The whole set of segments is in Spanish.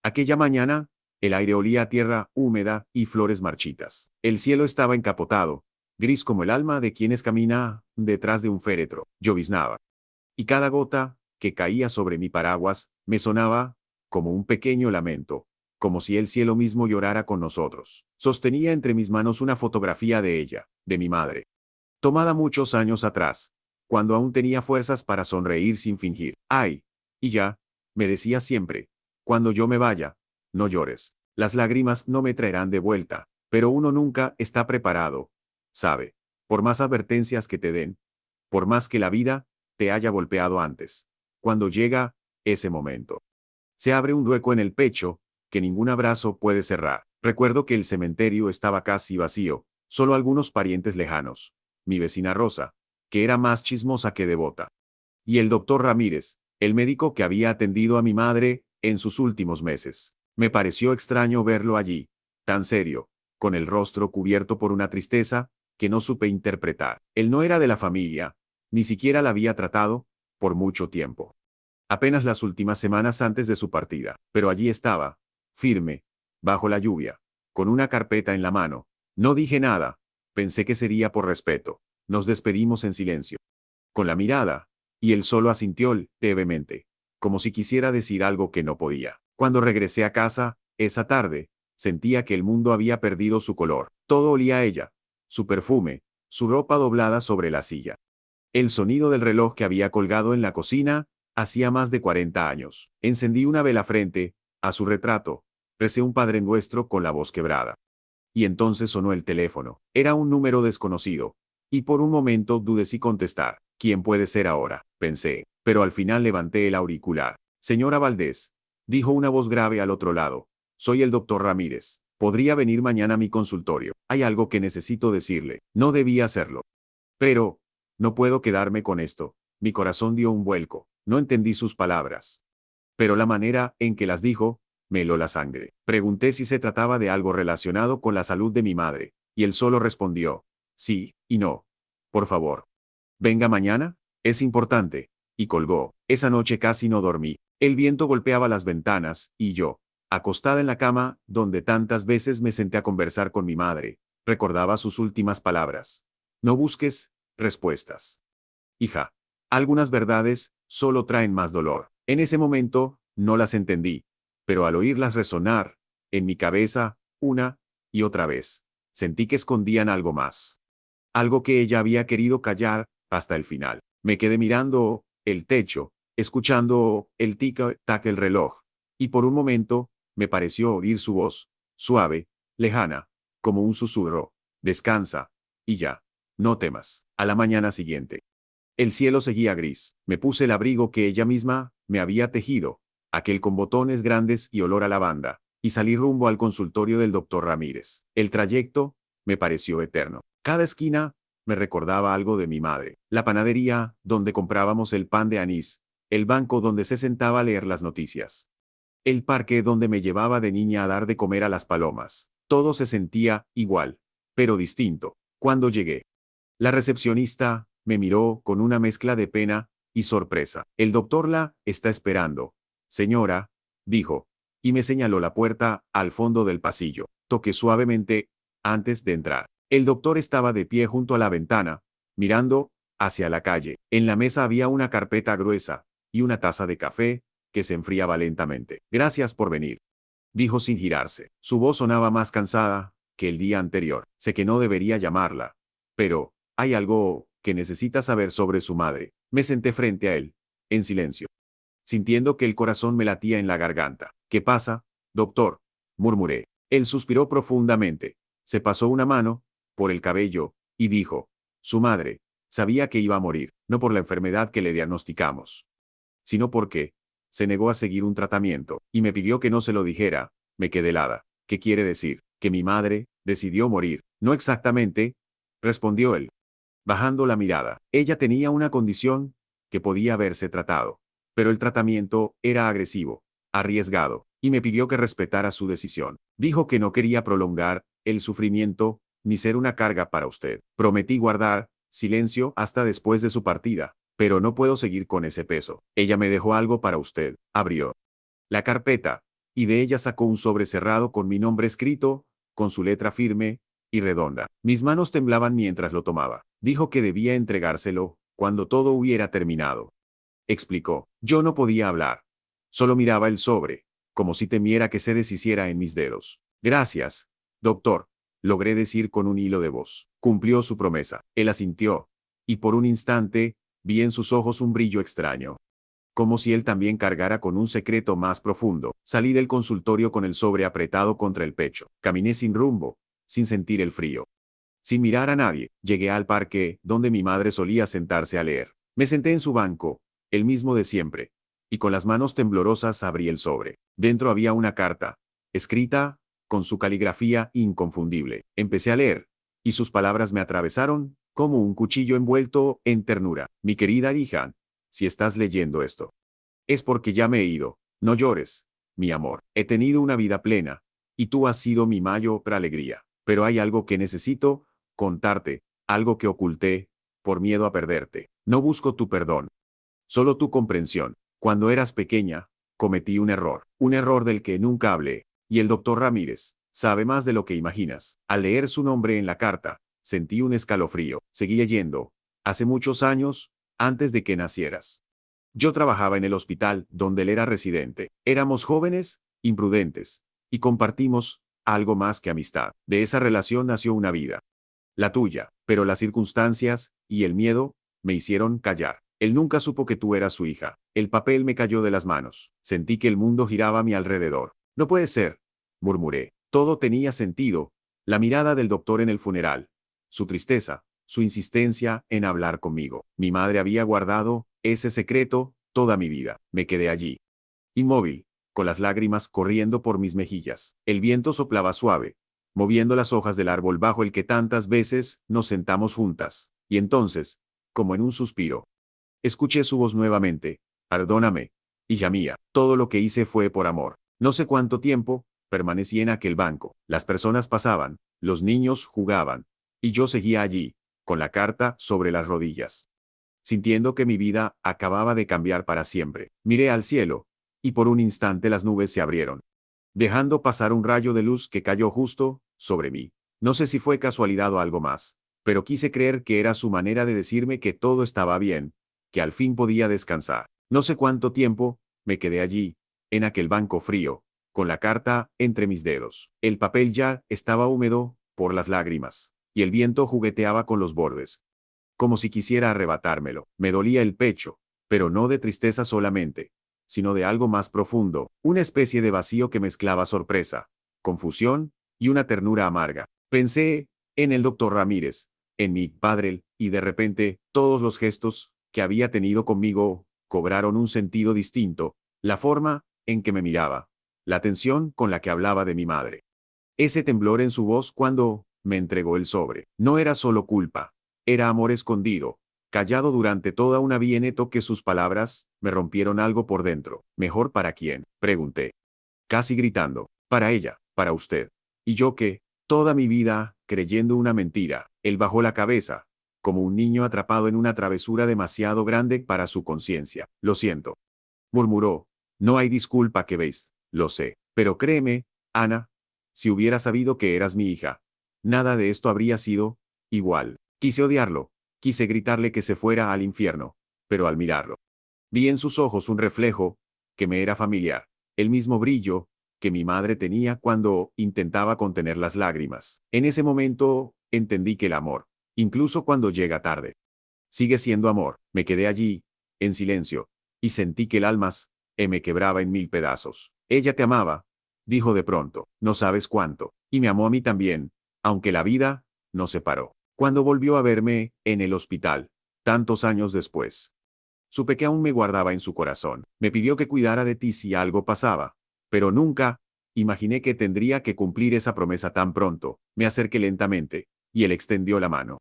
Aquella mañana, el aire olía a tierra húmeda y flores marchitas. El cielo estaba encapotado, gris como el alma de quienes camina detrás de un féretro. Lloviznaba. Y cada gota que caía sobre mi paraguas me sonaba como un pequeño lamento, como si el cielo mismo llorara con nosotros. Sostenía entre mis manos una fotografía de ella, de mi madre, tomada muchos años atrás, cuando aún tenía fuerzas para sonreír sin fingir. Ay, y ya, me decía siempre, cuando yo me vaya, no llores. Las lágrimas no me traerán de vuelta, pero uno nunca está preparado, ¿sabe? Por más advertencias que te den, por más que la vida te haya golpeado antes. Cuando llega ese momento, se abre un hueco en el pecho que ningún abrazo puede cerrar. Recuerdo que el cementerio estaba casi vacío, solo algunos parientes lejanos. Mi vecina Rosa, que era más chismosa que devota. Y el doctor Ramírez, el médico que había atendido a mi madre en sus últimos meses. Me pareció extraño verlo allí, tan serio, con el rostro cubierto por una tristeza que no supe interpretar. Él no era de la familia, ni siquiera la había tratado por mucho tiempo. Apenas las últimas semanas antes de su partida, pero allí estaba, firme, bajo la lluvia, con una carpeta en la mano. No dije nada, pensé que sería por respeto. Nos despedimos en silencio, con la mirada, y él solo asintió levemente, como si quisiera decir algo que no podía. Cuando regresé a casa, esa tarde, sentía que el mundo había perdido su color. Todo olía a ella, su perfume, su ropa doblada sobre la silla. El sonido del reloj que había colgado en la cocina, hacía más de 40 años. Encendí una vela frente a su retrato, recé un Padre Nuestro con la voz quebrada. Y entonces sonó el teléfono. Era un número desconocido. Y por un momento dudé si contestar. ¿Quién puede ser ahora?, pensé. Pero al final levanté el auricular. Señora Valdés, dijo una voz grave al otro lado. Soy el doctor Ramírez. ¿Podría venir mañana a mi consultorio? Hay algo que necesito decirle. No debía hacerlo. Pero, no puedo quedarme con esto. Mi corazón dio un vuelco. No entendí sus palabras. Pero la manera en que las dijo, me heló la sangre. Pregunté si se trataba de algo relacionado con la salud de mi madre, y él solo respondió, sí, y no. Por favor. Venga mañana, es importante. Y colgó. Esa noche casi no dormí. El viento golpeaba las ventanas, y yo, acostada en la cama, donde tantas veces me senté a conversar con mi madre, recordaba sus últimas palabras. No busques respuestas. Hija, algunas verdades solo traen más dolor. En ese momento, no las entendí, pero al oírlas resonar, en mi cabeza, una y otra vez, sentí que escondían algo más. Algo que ella había querido callar hasta el final. Me quedé mirando el techo, escuchando el tic-tac del reloj, y por un momento, me pareció oír su voz, suave, lejana, como un susurro. Descansa, y ya, no temas. A la mañana siguiente. El cielo seguía gris. Me puse el abrigo que ella misma me había tejido, aquel con botones grandes y olor a lavanda, y salí rumbo al consultorio del doctor Ramírez. El trayecto me pareció eterno. Cada esquina me recordaba algo de mi madre. La panadería, donde comprábamos el pan de anís, el banco donde se sentaba a leer las noticias, el parque donde me llevaba de niña a dar de comer a las palomas. Todo se sentía igual, pero distinto. Cuando llegué, la recepcionista me miró con una mezcla de pena y sorpresa. El doctor la está esperando. Señora, dijo, y me señaló la puerta al fondo del pasillo. Toqué suavemente antes de entrar. El doctor estaba de pie junto a la ventana, mirando hacia la calle. En la mesa había una carpeta gruesa y una taza de café que se enfriaba lentamente. Gracias por venir, dijo sin girarse. Su voz sonaba más cansada que el día anterior. Sé que no debería llamarla, pero hay algo que necesita saber sobre su madre. Me senté frente a él, en silencio, sintiendo que el corazón me latía en la garganta. ¿Qué pasa, doctor?, murmuré. Él suspiró profundamente, se pasó una mano por el cabello y dijo, su madre sabía que iba a morir, no por la enfermedad que le diagnosticamos, sino porque se negó a seguir un tratamiento, y me pidió que no se lo dijera. Me quedé helada. ¿Qué quiere decir? ¿Que mi madre decidió morir? No exactamente, respondió él, bajando la mirada. Ella tenía una condición que podía haberse tratado, pero el tratamiento era agresivo, arriesgado, y me pidió que respetara su decisión. Dijo que no quería prolongar el sufrimiento ni ser una carga para usted. Prometí guardar silencio hasta después de su partida, pero no puedo seguir con ese peso. Ella me dejó algo para usted. Abrió la carpeta y de ella sacó un sobre cerrado con mi nombre escrito, con su letra firme y redonda. Mis manos temblaban mientras lo tomaba. Dijo que debía entregárselo cuando todo hubiera terminado. Explicó. Yo no podía hablar. Solo miraba el sobre, como si temiera que se deshiciera en mis dedos. Gracias, doctor, logré decir con un hilo de voz. Cumplió su promesa. Él asintió, y por un instante, vi en sus ojos un brillo extraño. Como si él también cargara con un secreto más profundo. Salí del consultorio con el sobre apretado contra el pecho. Caminé sin rumbo, sin sentir el frío. Sin mirar a nadie, llegué al parque, donde mi madre solía sentarse a leer. Me senté en su banco, el mismo de siempre, y con las manos temblorosas abrí el sobre. Dentro había una carta, escrita, con su caligrafía inconfundible. Empecé a leer, y sus palabras me atravesaron, como un cuchillo envuelto en ternura. Mi querida hija, si estás leyendo esto, es porque ya me he ido. No llores, mi amor. He tenido una vida plena, y tú has sido mi mayor alegría. Pero hay algo que necesito contarte, algo que oculté, por miedo a perderte. No busco tu perdón, solo tu comprensión. Cuando eras pequeña, cometí un error del que nunca hablé, y el doctor Ramírez sabe más de lo que imaginas. Al leer su nombre en la carta, sentí un escalofrío. Seguí leyendo. Hace muchos años, antes de que nacieras. Yo trabajaba en el hospital donde él era residente. Éramos jóvenes, imprudentes, y compartimos algo más que amistad. De esa relación nació una vida. La tuya, pero las circunstancias y el miedo me hicieron callar. Él nunca supo que tú eras su hija. El papel me cayó de las manos. Sentí que el mundo giraba a mi alrededor. No puede ser, murmuré. Todo tenía sentido. La mirada del doctor en el funeral, su tristeza, su insistencia en hablar conmigo. Mi madre había guardado ese secreto toda mi vida. Me quedé allí, inmóvil, con las lágrimas corriendo por mis mejillas. El viento soplaba suave, moviendo las hojas del árbol bajo el que tantas veces nos sentamos juntas. Y entonces, como en un suspiro, escuché su voz nuevamente. Perdóname, hija mía, todo lo que hice fue por amor. No sé cuánto tiempo permanecí en aquel banco. Las personas pasaban, los niños jugaban, y yo seguía allí, con la carta sobre las rodillas, sintiendo que mi vida acababa de cambiar para siempre. Miré al cielo, y por un instante las nubes se abrieron, dejando pasar un rayo de luz que cayó justo sobre mí. No sé si fue casualidad o algo más, pero quise creer que era su manera de decirme que todo estaba bien, que al fin podía descansar. No sé cuánto tiempo me quedé allí, en aquel banco frío, con la carta entre mis dedos. El papel ya estaba húmedo por las lágrimas, y el viento jugueteaba con los bordes, como si quisiera arrebatármelo. Me dolía el pecho, pero no de tristeza solamente, sino de algo más profundo, una especie de vacío que mezclaba sorpresa, confusión y una ternura amarga. Pensé en el doctor Ramírez, en mi padre, y de repente, todos los gestos que había tenido conmigo cobraron un sentido distinto, la forma en que me miraba, la atención con la que hablaba de mi madre. Ese temblor en su voz cuando me entregó el sobre. No era solo culpa, era amor escondido, callado durante toda una vida. Neto que sus palabras me rompieron algo por dentro. ¿Mejor para quién? Pregunté, casi gritando. Para ella, para usted. Y yo que, toda mi vida, creyendo una mentira. Él bajó la cabeza, como un niño atrapado en una travesura demasiado grande para su conciencia. Lo siento, murmuró. No hay disculpa que veis, lo sé. Pero créeme, Ana, si hubiera sabido que eras mi hija, nada de esto habría sido igual. Quise odiarlo, quise gritarle que se fuera al infierno, pero al mirarlo, vi en sus ojos un reflejo que me era familiar, el mismo brillo que mi madre tenía cuando intentaba contener las lágrimas. En ese momento, entendí que el amor, incluso cuando llega tarde, sigue siendo amor. Me quedé allí, en silencio, y sentí que el alma me quebraba en mil pedazos. Ella te amaba, dijo de pronto, no sabes cuánto, y me amó a mí también, aunque la vida nos separó. Cuando volvió a verme en el hospital, tantos años después, supe que aún me guardaba en su corazón. Me pidió que cuidara de ti si algo pasaba, pero nunca imaginé que tendría que cumplir esa promesa tan pronto. Me acerqué lentamente, y él extendió la mano.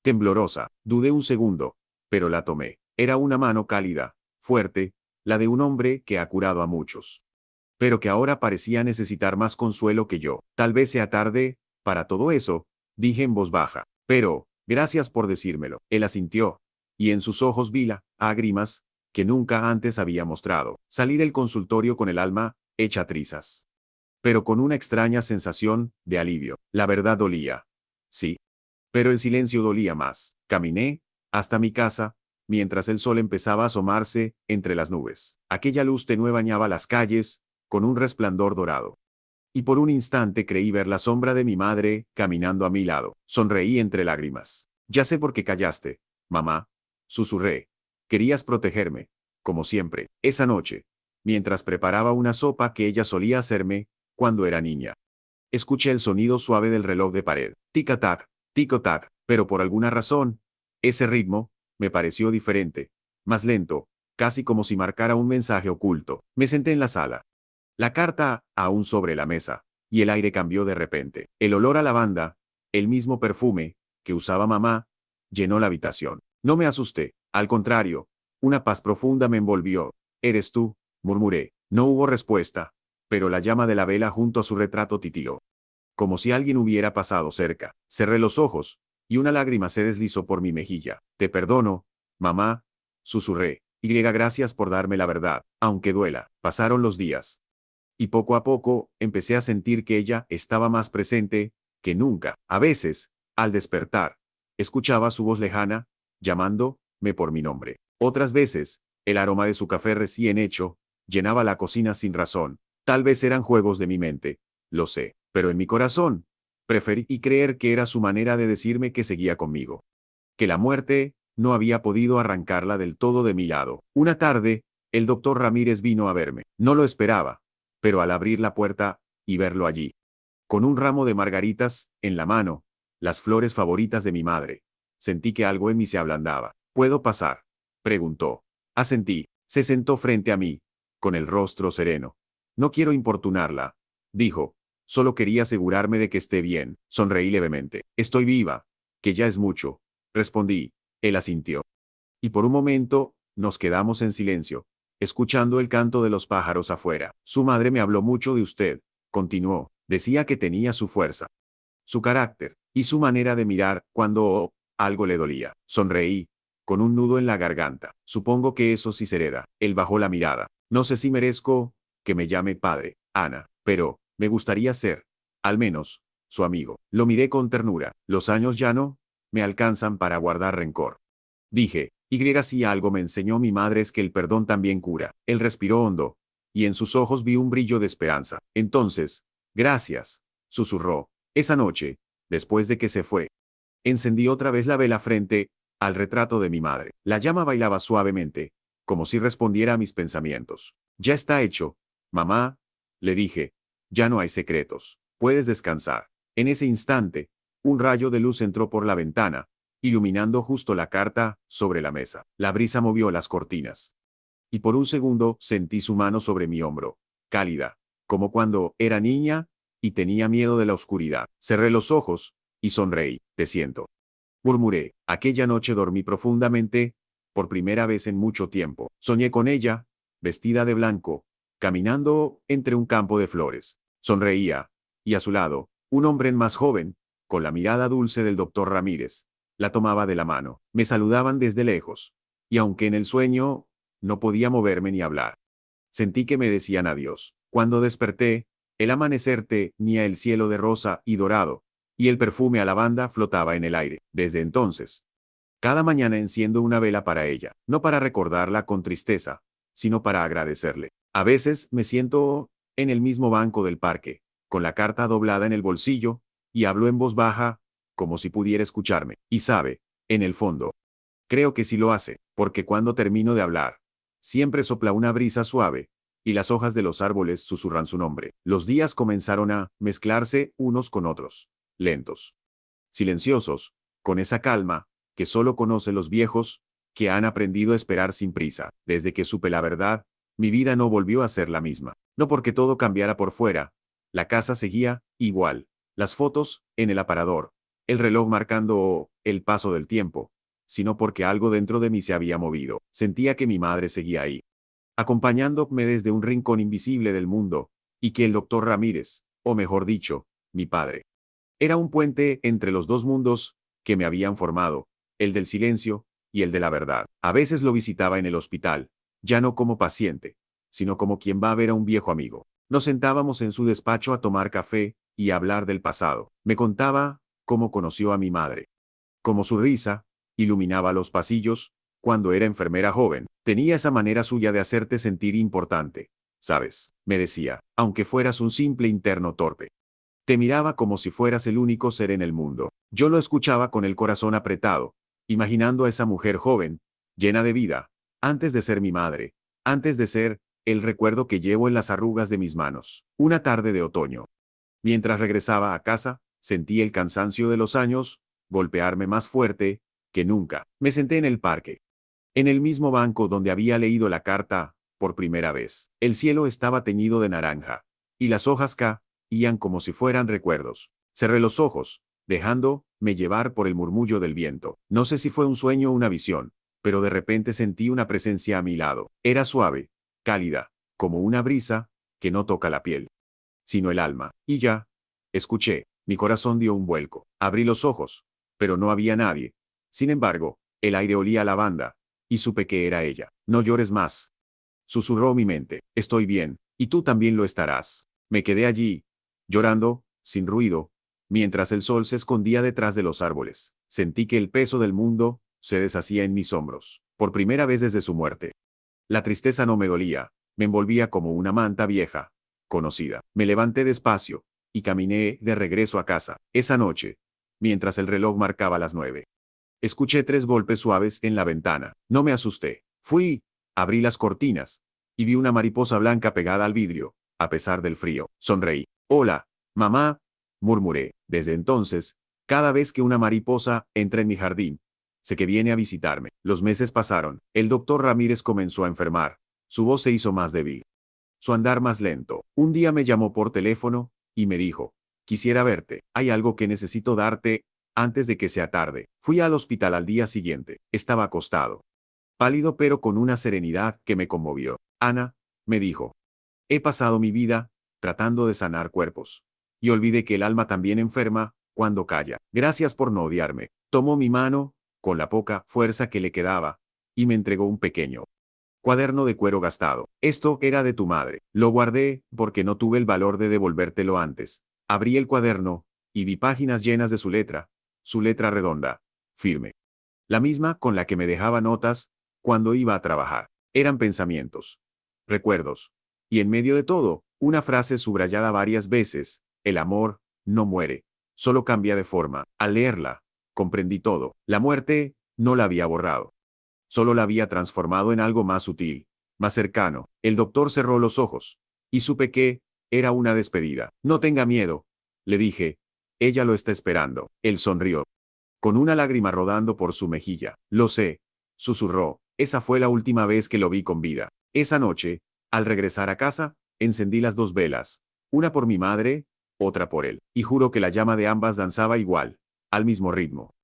Temblorosa, dudé un segundo, pero la tomé. Era una mano cálida, fuerte, la de un hombre que ha curado a muchos, pero que ahora parecía necesitar más consuelo que yo. Tal vez sea tarde para todo eso, dije en voz baja. Pero, gracias por decírmelo. Él asintió, y en sus ojos vi lágrimas que nunca antes había mostrado. Salí del consultorio con el alma hecha trizas. Pero con una extraña sensación de alivio. La verdad dolía. Sí. Pero el silencio dolía más. Caminé hasta mi casa, mientras el sol empezaba a asomarse entre las nubes. Aquella luz tenue bañaba las calles, con un resplandor dorado. Y por un instante creí ver la sombra de mi madre, caminando a mi lado. Sonreí entre lágrimas. Ya sé por qué callaste, mamá, susurré. Querías protegerme, como siempre, esa noche, mientras preparaba una sopa que ella solía hacerme, cuando era niña. Escuché el sonido suave del reloj de pared. Tic-tac, tic-tac, pero por alguna razón, ese ritmo, me pareció diferente, más lento, casi como si marcara un mensaje oculto. Me senté en la sala. La carta, aún sobre la mesa, y el aire cambió de repente. El olor a lavanda, el mismo perfume que usaba mamá, llenó la habitación. No me asusté, al contrario, una paz profunda me envolvió. ¿Eres tú?, murmuré. No hubo respuesta, pero la llama de la vela junto a su retrato titiló. Como si alguien hubiera pasado cerca. Cerré los ojos, y una lágrima se deslizó por mi mejilla. Te perdono, mamá, susurré. Gracias por darme la verdad, aunque duela. Pasaron los días. Y poco a poco, empecé a sentir que ella estaba más presente que nunca. A veces, al despertar, escuchaba su voz lejana, llamándome por mi nombre. Otras veces, el aroma de su café recién hecho, llenaba la cocina sin razón. Tal vez eran juegos de mi mente, lo sé, pero en mi corazón, preferí creer que era su manera de decirme que seguía conmigo. Que la muerte no había podido arrancarla del todo de mi lado. Una tarde, el doctor Ramírez vino a verme. No lo esperaba, pero al abrir la puerta y verlo allí, con un ramo de margaritas en la mano, las flores favoritas de mi madre, sentí que algo en mí se ablandaba. ¿Puedo pasar?, preguntó. Asentí. Se sentó frente a mí, con el rostro sereno. No quiero importunarla, dijo. Solo quería asegurarme de que esté bien. Sonreí levemente. Estoy viva, que ya es mucho, respondí. Él asintió. Y por un momento, nos quedamos en silencio, escuchando el canto de los pájaros afuera. Su madre me habló mucho de usted, continuó. Decía que tenía su fuerza, su carácter, y su manera de mirar cuando algo le dolía. Sonreí, con un nudo en la garganta. Supongo que eso sí se hereda. Él bajó la mirada. No sé si merezco que me llame padre, Ana, pero me gustaría ser, al menos, su amigo. Lo miré con ternura. Los años ya no me alcanzan para guardar rencor. Dije, si algo me enseñó mi madre es que el perdón también cura. Él respiró hondo, y en sus ojos vi un brillo de esperanza. Entonces, gracias, susurró. Esa noche, después de que se fue, encendí otra vez la vela frente al retrato de mi madre. La llama bailaba suavemente, como si respondiera a mis pensamientos. Ya está hecho, mamá, le dije. Ya no hay secretos. Puedes descansar. En ese instante, un rayo de luz entró por la ventana, iluminando justo la carta sobre la mesa. La brisa movió las cortinas. Y por un segundo sentí su mano sobre mi hombro, cálida, como cuando era niña y tenía miedo de la oscuridad. Cerré los ojos y sonreí. Te siento, murmuré. Aquella noche dormí profundamente, por primera vez en mucho tiempo. Soñé con ella, vestida de blanco, caminando entre un campo de flores. Sonreía, y a su lado, un hombre más joven, con la mirada dulce del doctor Ramírez, la tomaba de la mano. Me saludaban desde lejos, y aunque en el sueño no podía moverme ni hablar, sentí que me decían adiós. Cuando desperté, el amanecer tenía el cielo de rosa y dorado, y el perfume a lavanda flotaba en el aire. Desde entonces, cada mañana enciendo una vela para ella, no para recordarla con tristeza, sino para agradecerle. A veces me siento en el mismo banco del parque, con la carta doblada en el bolsillo, y hablo en voz baja, como si pudiera escucharme. Y sabe, en el fondo, creo que sí lo hace, porque cuando termino de hablar, siempre sopla una brisa suave, y las hojas de los árboles susurran su nombre. Los días comenzaron a mezclarse unos con otros, lentos, silenciosos, con esa calma que solo conocen los viejos, que han aprendido a esperar sin prisa. Desde que supe la verdad, mi vida no volvió a ser la misma. No porque todo cambiara por fuera, la casa seguía igual, las fotos en el aparador, el reloj marcando el paso del tiempo, sino porque algo dentro de mí se había movido. Sentía que mi madre seguía ahí, acompañándome desde un rincón invisible del mundo, y que el doctor Ramírez, o mejor dicho, mi padre, era un puente entre los dos mundos que me habían formado, el del silencio y el de la verdad. A veces lo visitaba en el hospital, ya no como paciente, sino como quien va a ver a un viejo amigo. Nos sentábamos en su despacho a tomar café y a hablar del pasado. Me contaba cómo conoció a mi madre, cómo su risa iluminaba los pasillos cuando era enfermera joven. Tenía esa manera suya de hacerte sentir importante, ¿sabes? Me decía, aunque fueras un simple interno torpe. Te miraba como si fueras el único ser en el mundo. Yo lo escuchaba con el corazón apretado, imaginando a esa mujer joven, llena de vida, antes de ser mi madre, antes de ser el recuerdo que llevo en las arrugas de mis manos. Una tarde de otoño. Mientras regresaba a casa, sentí el cansancio de los años golpearme más fuerte que nunca. Me senté en el parque, en el mismo banco donde había leído la carta por primera vez. El cielo estaba teñido de naranja, y las hojas caían como si fueran recuerdos. Cerré los ojos, dejándome llevar por el murmullo del viento. No sé si fue un sueño o una visión, pero de repente sentí una presencia a mi lado. Era suave, cálida, como una brisa que no toca la piel, sino el alma. Y ya, escuché, mi corazón dio un vuelco. Abrí los ojos, pero no había nadie. Sin embargo, el aire olía a lavanda, y supe que era ella. No llores más, susurró mi mente. Estoy bien, y tú también lo estarás. Me quedé allí, llorando, sin ruido, mientras el sol se escondía detrás de los árboles. Sentí que el peso del mundo se deshacía en mis hombros. Por primera vez desde su muerte. La tristeza no me dolía, me envolvía como una manta vieja, conocida. Me levanté despacio, y caminé de regreso a casa. Esa noche, mientras el reloj marcaba las 9. Escuché 3 golpes suaves en la ventana. No me asusté. Abrí las cortinas, y vi una mariposa blanca pegada al vidrio, a pesar del frío. Sonreí. Hola, mamá, murmuré. Desde entonces, cada vez que una mariposa entra en mi jardín, sé que viene a visitarme. Los meses pasaron. El doctor Ramírez comenzó a enfermar. Su voz se hizo más débil, su andar más lento. Un día me llamó por teléfono, y me dijo, quisiera verte. Hay algo que necesito darte antes de que sea tarde. Fui al hospital al día siguiente. Estaba acostado, pálido pero con una serenidad que me conmovió. Ana, me dijo, he pasado mi vida tratando de sanar cuerpos. Y olvidé que el alma también enferma cuando calla. Gracias por no odiarme. Tomó mi mano, con la poca fuerza que le quedaba, y me entregó un pequeño cuaderno de cuero gastado. Esto era de tu madre. Lo guardé porque no tuve el valor de devolvértelo antes. Abrí el cuaderno y vi páginas llenas de su letra redonda, firme. La misma con la que me dejaba notas cuando iba a trabajar. Eran pensamientos, recuerdos. Y en medio de todo, una frase subrayada varias veces, el amor no muere, solo cambia de forma. Al leerla, comprendí todo. La muerte no la había borrado. Solo la había transformado en algo más sutil, más cercano. El doctor cerró los ojos, y supe que era una despedida. No tenga miedo, le dije. Ella lo está esperando. Él sonrió, con una lágrima rodando por su mejilla. Lo sé, susurró. Esa fue la última vez que lo vi con vida. Esa noche, al regresar a casa, encendí las 2 velas, una por mi madre, otra por él, y juro que la llama de ambas danzaba igual, al mismo ritmo,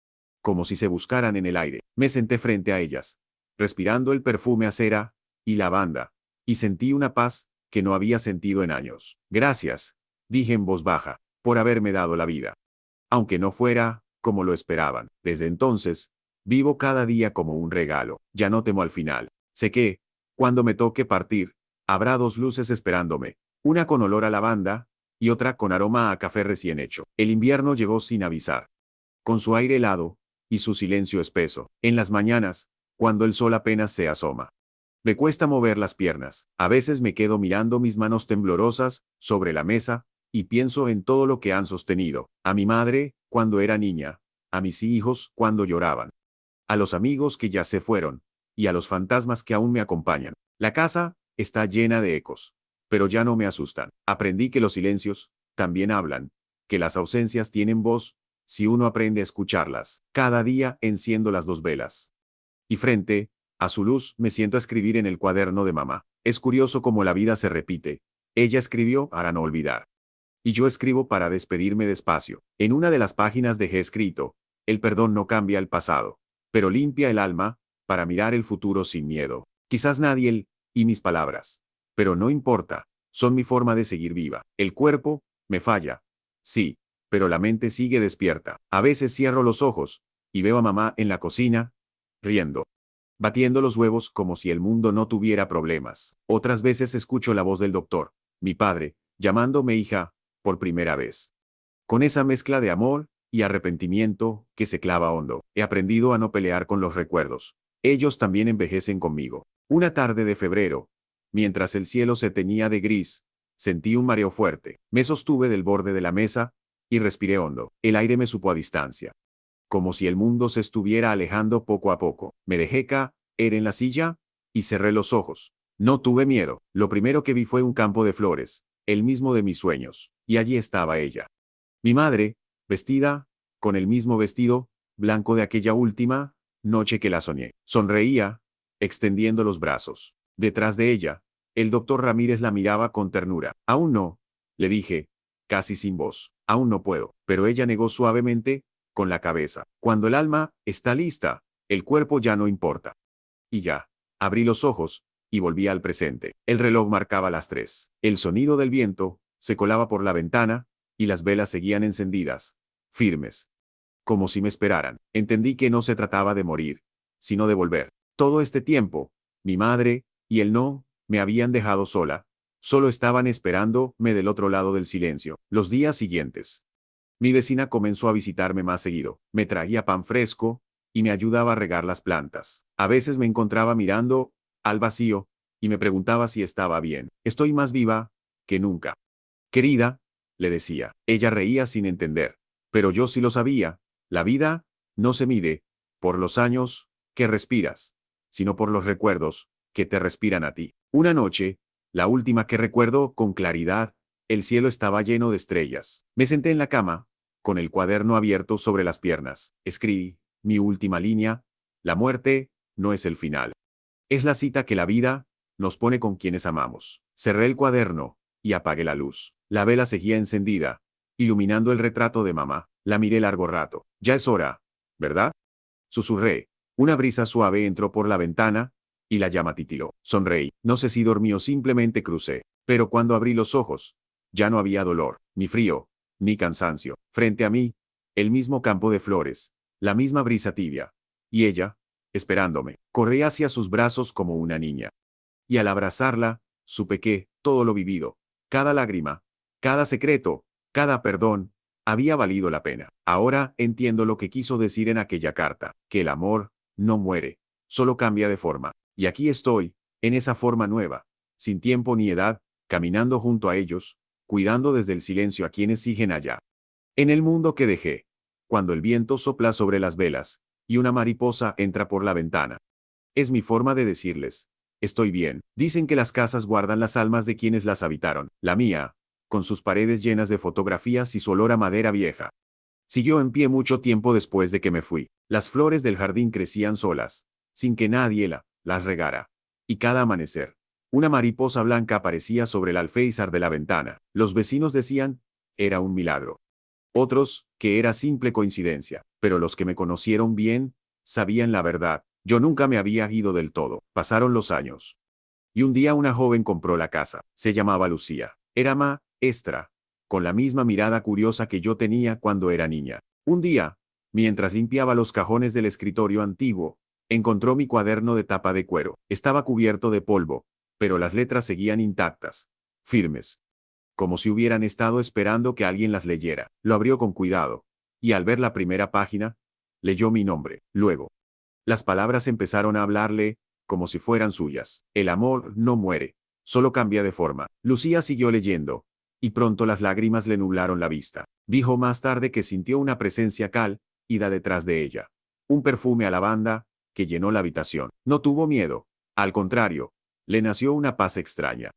como si se buscaran en el aire. Me senté frente a ellas, respirando el perfume a cera y lavanda, y sentí una paz que no había sentido en años. Gracias, dije en voz baja, por haberme dado la vida. Aunque no fuera como lo esperaban. Desde entonces, vivo cada día como un regalo. Ya no temo al final. Sé que, cuando me toque partir, habrá 2 luces esperándome, una con olor a lavanda, y otra con aroma a café recién hecho. El invierno llegó sin avisar, con su aire helado y su silencio espeso. En las mañanas, cuando el sol apenas se asoma, me cuesta mover las piernas. A veces me quedo mirando mis manos temblorosas sobre la mesa, y pienso en todo lo que han sostenido. A mi madre, cuando era niña, a mis hijos, cuando lloraban, a los amigos que ya se fueron, y a los fantasmas que aún me acompañan. La casa está llena de ecos, pero ya no me asustan. Aprendí que los silencios también hablan, que las ausencias tienen voz, si uno aprende a escucharlas. Cada día enciendo las 2 velas, y frente a su luz me siento a escribir en el cuaderno de mamá. Es curioso cómo la vida se repite. Ella escribió para no olvidar, y yo escribo para despedirme despacio. En una de las páginas dejé escrito, el perdón no cambia el pasado, pero limpia el alma, para mirar el futuro sin miedo. Quizás nadie y mis palabras. Pero no importa, son mi forma de seguir viva. El cuerpo me falla, sí, pero la mente sigue despierta. A veces cierro los ojos, y veo a mamá en la cocina, riendo, batiendo los huevos como si el mundo no tuviera problemas. Otras veces escucho la voz del doctor, Mi padre, llamándome hija, por primera vez. Con esa mezcla de amor y arrepentimiento que se clava hondo, he aprendido a no pelear con los recuerdos. Ellos también envejecen conmigo. Una tarde de febrero, mientras el cielo se teñía de gris, sentí un mareo fuerte. Me sostuve del borde de la mesa y respiré hondo. El aire me supo a distancia, como si el mundo se estuviera alejando poco a poco. Me dejé caer en la silla y cerré los ojos. No tuve miedo. Lo primero que vi fue un campo de flores, el mismo de mis sueños, y allí estaba ella. Mi madre, vestida, con el mismo vestido, blanco de aquella última noche que la soñé. Sonreía, extendiendo los brazos. Detrás de ella, el doctor Ramírez la miraba con ternura. Aún no, le dije, casi sin voz. Aún no puedo. Pero ella negó suavemente, con la cabeza. Cuando el alma está lista, el cuerpo ya no importa. Y ya. Abrí los ojos, y volví al presente. El reloj marcaba las 3. El sonido del viento se colaba por la ventana, y las velas seguían encendidas, firmes, como si me esperaran. Entendí que no se trataba de morir, sino de volver. Todo este tiempo, mi madre y él no me habían dejado sola, solo estaban esperándome del otro lado del silencio. Los días siguientes, mi vecina comenzó a visitarme más seguido. Me traía pan fresco y me ayudaba a regar las plantas. A veces me encontraba mirando al vacío y me preguntaba si estaba bien. Estoy más viva que nunca. Querida, le decía. Ella reía sin entender. Pero yo sí lo sabía. La vida no se mide por los años que respiras, sino por los recuerdos que te respiran a ti. Una noche, la última que recuerdo con claridad, el cielo estaba lleno de estrellas. Me senté en la cama, con el cuaderno abierto sobre las piernas. Escribí mi última línea: la muerte no es el final. Es la cita que la vida nos pone con quienes amamos. Cerré el cuaderno y apagué la luz. La vela seguía encendida, iluminando el retrato de mamá. La miré largo rato. Ya es hora, ¿verdad? Susurré. Una brisa suave entró por la ventana y la llama titiló. Sonreí. No sé si dormí o simplemente crucé. Pero cuando abrí los ojos, ya no había dolor, ni frío, ni cansancio. Frente a mí, el mismo campo de flores, la misma brisa tibia. Y ella, esperándome, corrí hacia sus brazos como una niña. Y al abrazarla, supe que todo lo vivido, cada lágrima, cada secreto, cada perdón, había valido la pena. Ahora entiendo lo que quiso decir en aquella carta, que el amor no muere, solo cambia de forma. Y aquí estoy, en esa forma nueva, sin tiempo ni edad, caminando junto a ellos, cuidando desde el silencio a quienes siguen allá. En el mundo que dejé, cuando el viento sopla sobre las velas, y una mariposa entra por la ventana. Es mi forma de decirles: estoy bien. Dicen que las casas guardan las almas de quienes las habitaron. La mía, con sus paredes llenas de fotografías y su olor a madera vieja, siguió en pie mucho tiempo después de que me fui. Las flores del jardín crecían solas, sin que nadie las regara. Y cada amanecer, una mariposa blanca aparecía sobre el alféizar de la ventana. Los vecinos decían, era un milagro. Otros, que era simple coincidencia. Pero los que me conocieron bien, sabían la verdad. Yo nunca me había ido del todo. Pasaron los años. Y un día una joven compró la casa. Se llamaba Lucía. Era maestra, con la misma mirada curiosa que yo tenía cuando era niña. Un día, mientras limpiaba los cajones del escritorio antiguo, encontró mi cuaderno de tapa de cuero. Estaba cubierto de polvo, pero las letras seguían intactas, firmes, como si hubieran estado esperando que alguien las leyera. Lo abrió con cuidado, y al ver la primera página, leyó mi nombre. Luego, las palabras empezaron a hablarle, como si fueran suyas. El amor no muere, solo cambia de forma. Lucía siguió leyendo, y pronto las lágrimas le nublaron la vista. Dijo más tarde que sintió una presencia cálida detrás de ella. Un perfume a lavanda, que llenó la habitación. No tuvo miedo. Al contrario, le nació una paz extraña.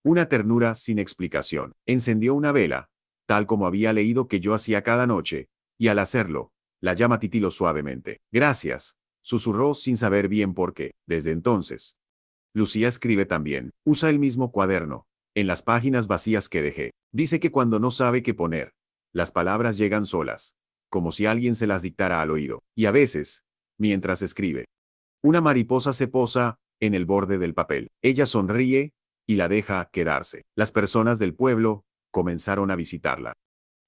Una ternura sin explicación. Encendió una vela, tal como había leído que yo hacía cada noche, y al hacerlo, la llama titiló suavemente. Gracias, susurró sin saber bien por qué. Desde entonces, Lucía escribe también. Usa el mismo cuaderno, en las páginas vacías que dejé. Dice que cuando no sabe qué poner, las palabras llegan solas, como si alguien se las dictara al oído. Y a veces, mientras escribe, una mariposa se posa en el borde del papel. Ella sonríe y la deja quedarse. Las personas del pueblo comenzaron a visitarla,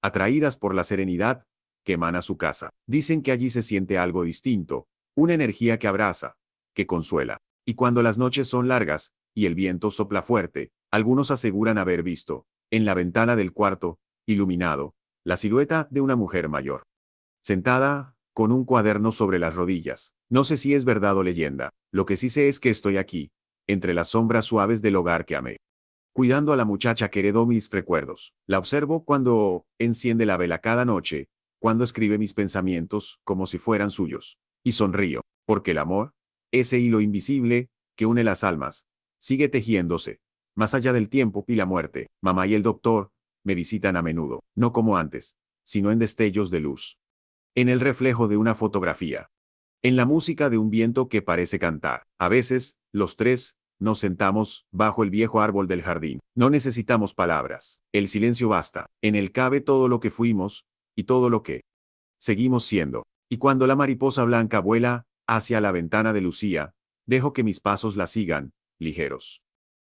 atraídas por la serenidad que emana su casa. Dicen que allí se siente algo distinto, una energía que abraza, que consuela. Y cuando las noches son largas y el viento sopla fuerte, Algunos aseguran haber visto, en la ventana del cuarto, iluminado, la silueta de una mujer mayor, sentada, con un cuaderno sobre las rodillas. No sé si es verdad o leyenda, lo que sí sé es que estoy aquí, entre las sombras suaves del hogar que amé, cuidando a la muchacha que heredó mis recuerdos. La observo cuando enciende la vela cada noche, cuando escribe mis pensamientos como si fueran suyos. Y sonrío, porque el amor, ese hilo invisible, que une las almas, sigue tejiéndose, más allá del tiempo y la muerte. Mamá y el doctor me visitan a menudo, no como antes, sino en destellos de luz, en el reflejo de una fotografía, en la música de un viento que parece cantar. A veces, los tres, nos sentamos bajo el viejo árbol del jardín. No necesitamos palabras. El silencio basta. En él cabe todo lo que fuimos, y todo lo que seguimos siendo. Y cuando la mariposa blanca vuela hacia la ventana de Lucía, dejo que mis pasos la sigan, ligeros,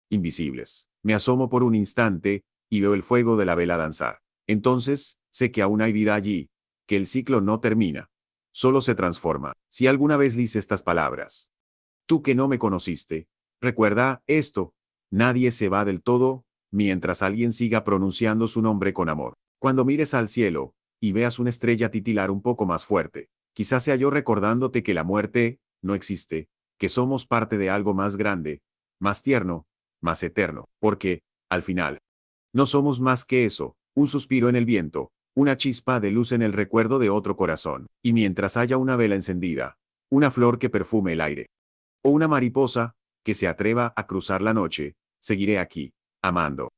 invisibles. Me asomo por un instante, y veo el fuego de la vela danzar. Entonces, sé que aún hay vida allí, que el ciclo no termina, solo se transforma. Si alguna vez hice estas palabras, tú que no me conociste, recuerda esto, nadie se va del todo, mientras alguien siga pronunciando su nombre con amor. Cuando mires al cielo, y veas una estrella titilar un poco más fuerte, quizás sea yo recordándote que la muerte no existe, que somos parte de algo más grande, más tierno, más eterno, porque, al final, no somos más que eso, un suspiro en el viento, una chispa de luz en el recuerdo de otro corazón, y mientras haya una vela encendida, una flor que perfume el aire, o una mariposa que se atreva a cruzar la noche, seguiré aquí, amando.